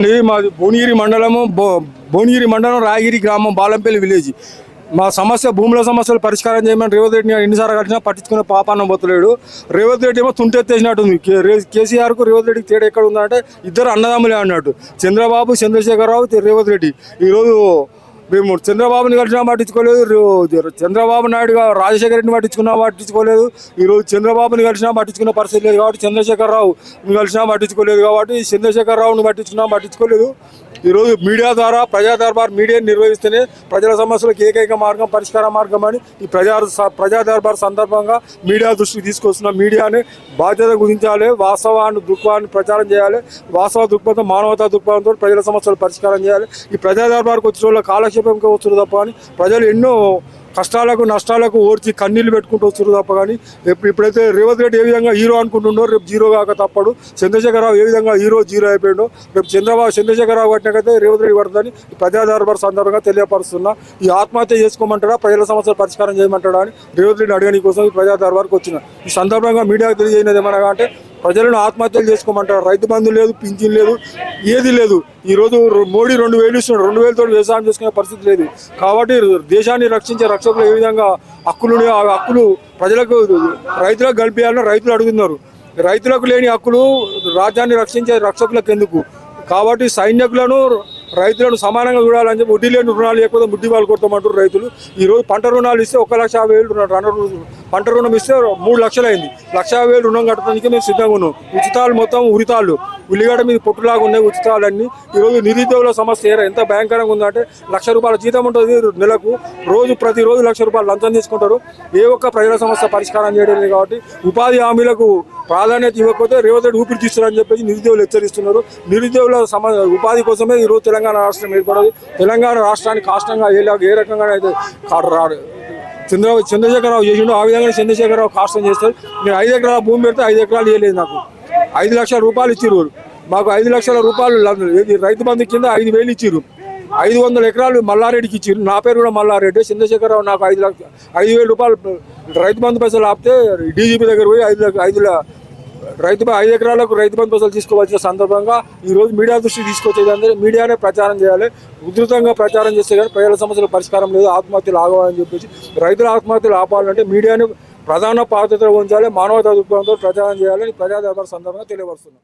మాది భువనగిరి మండలం రాయగిరి గ్రామం బాలంపల్లి విలేజ్. మా సమస్య భూముల సమస్యలు పరిష్కారం చేయమని రేవంత్ రెడ్డిని ఎన్నిసార్లు కట్టినా పట్టించుకునే పాపానం పోతలేడు. రేవంత్ రెడ్డి ఏమో తుంటెత్తేసినట్టుంది. కేసీఆర్కు రేవంత్ రెడ్డికి తేడా ఎక్కడ ఉందంటే ఇద్దరు అన్నదమ్ములే అన్నట్టు. చంద్రబాబు, చంద్రశేఖరరావు, రేవంత్ రెడ్డి. ఈరోజు మేము చంద్రబాబుని కలిసినా పట్టించుకోలేదు, చంద్రబాబు నాయుడు రాజశేఖర రెడ్డిని పట్టించుకోలేదు. ఈరోజు చంద్రబాబుని కలిసినా పట్టించుకునే పరిస్థితి లేదు కాబట్టి చంద్రశేఖరరావు కలిసినా పట్టించుకోలేదు కాబట్టి చంద్రశేఖరరావుని పట్టించుకోలేదు. ఈరోజు మీడియా ద్వారా ప్రజా దర్బార్ మీడియాని నిర్వహిస్తేనే ప్రజల సమస్యలకు ఏకైక మార్గం, పరిష్కార మార్గం అని ఈ ప్రజా దర్బార్ సందర్భంగా మీడియా దృష్టికి తీసుకొస్తున్న మీడియాని బాధ్యత గురించాలి, వాస్తవాన్ని దృక్పథాన్ని ప్రచారం చేయాలి. వాస్తవ దృక్పథం, మానవతా దృక్పథంతో ప్రజల సమస్యలు పరిష్కారం చేయాలి. ఈ ప్రజా దర్బార్కి వచ్చిన వాళ్ళ కాలక్షేపంగా వచ్చారు తప్ప అని ప్రజలు ఎన్నో కష్టాలకు నష్టాలకు ఓర్చి కన్నీళ్ళు పెట్టుకుంటూ వచ్చారు తప్ప కానీ ఇప్పుడైతే రేవంత్ రెడ్డి ఏ విధంగా హీరో అనుకుంటుండో రేపు జీరో కాక తప్పడు. చంద్రశేఖరరావు ఏ విధంగా జీరో అయిపోయిండో రేపు చంద్రశేఖరరావు పట్టినకైతే రేవంత్ రెడ్డి పడుతుందని ప్రజా దర్బార్ సందర్భంగా తెలియపరుస్తున్నా. ఈ ఆత్మహత్య చేసుకోమంటాడా, ప్రజల సమస్యలు పరిష్కారం చేయమంటాడా అని రేవంత్ రెడ్డి అడగని కోసం ఈ ప్రజా దర్బార్కి వచ్చిన. ఈ సందర్భంగా మీడియాకు తెలియజేయనది ఏమనగా అంటే ప్రజలను ఆత్మహత్యలు చేసుకోమంటారు. రైతు బంధు లేదు, పింఛన్ లేదు, ఏది లేదు. ఈరోజు మోడీ 2000 ఇస్తున్నాడు. 2000తో వ్యవసాయం చేసుకునే పరిస్థితి లేదు. కాబట్టి దేశాన్ని రక్షించే రక్షకులు ఏ విధంగా హక్కులు ఆ హక్కులు ప్రజలకు, రైతులకు కల్పించాలని రైతులు అడుగుతున్నారు. రైతులకు లేని హక్కులు రాజ్యాన్ని రక్షించే రక్షకులకు ఎందుకు? కాబట్టి సైనికులను రైతులను సమానంగా చూడాలని చెప్పి వడ్డీ లేని రుణాలు లేకపోతే ముడ్డి వాళ్ళు కొడతామంటారు రైతులు. ఈరోజు పంట రుణాలు ఇస్తే 1,50,000 పంట రుణం ఇస్తే 3 లక్షలు అయింది. 1,50,000 రుణం కట్టడానికి మేము సిద్ధంగా ఉన్నాం. ఉచితాలు మొత్తం ఉరితాళ్ళు, ఉల్లిగడ్డ మీద పొట్టులాగా ఉన్నాయి ఉచితాలన్నీ. ఈరోజు నిరుద్యోగుల సమస్య ఎంత భయంకరంగా ఉందంటే ₹1,00,000 జీతం ఉంటుంది నెలకు. ప్రతిరోజు ₹1,00,000 లంచం తీసుకుంటారు. ఏ ఒక్క ప్రజల సమస్య పరిష్కారం చేయడం లేదు. కాబట్టి ఉపాధి హామీలకు ప్రాధాన్యత ఇవ్వకపోతే రేవంత్ రెడ్డి ఊపిరి తీస్తారని చెప్పేసి నిరుద్యోగులు హెచ్చరిస్తున్నారు. నిరుద్యోగుల ఉపాధి కోసమే ఈరోజు తెలంగాణ రాష్ట్రం ఏర్పడదు. తెలంగాణ రాష్ట్రానికి కాష్టంగా ఏ రకంగా అయితే చంద్రశేఖరరావు చేసిండు ఆ విధంగా చంద్రశేఖరరావు కాష్టం చేస్తారు. నేను 5 ఎకరాల భూమి పెడితే 5 ఎకరాలు ఇవ్వలేదు. నాకు 5 లక్షల రూపాయలు ఇచ్చిర్రు. మాకు 5 లక్షల రూపాయలు రైతు బంధు కింద 5,000 ఇచ్చిర్రు. 500 ఎకరాలు మల్లారెడ్డికి ఇచ్చిర్రు. నా పేరు కూడా మల్లారెడ్డి. చంద్రశేఖరరావు నాకు 5,000 రూపాయలు రైతు బంధు పైసలు ఆపితే డీజీపీ దగ్గర పోయి 5 ఎకరాలకు రైతు బంధు పైసలు తీసుకోవాల్సిన సందర్భంగా ఈరోజు మీడియా దృష్టికి తీసుకొచ్చేది అందరూ మీడియానే ప్రచారం చేయాలి. ఉధృతంగా ప్రచారం చేస్తే కానీ ప్రజల సమస్యల పరిష్కారం లేదు, ఆత్మహత్యలు ఆగవని చెప్పేసి రైతుల ఆత్మహత్యలు ఆపాలంటే మీడియాని ప్రధాన పాత్ర ఉంచాలి, మానవతా దృక్పథంతో ప్రచారం చేయాలని ప్రజా దర్బార్ సందర్భంగా తెలియపరుస్తున్నాం.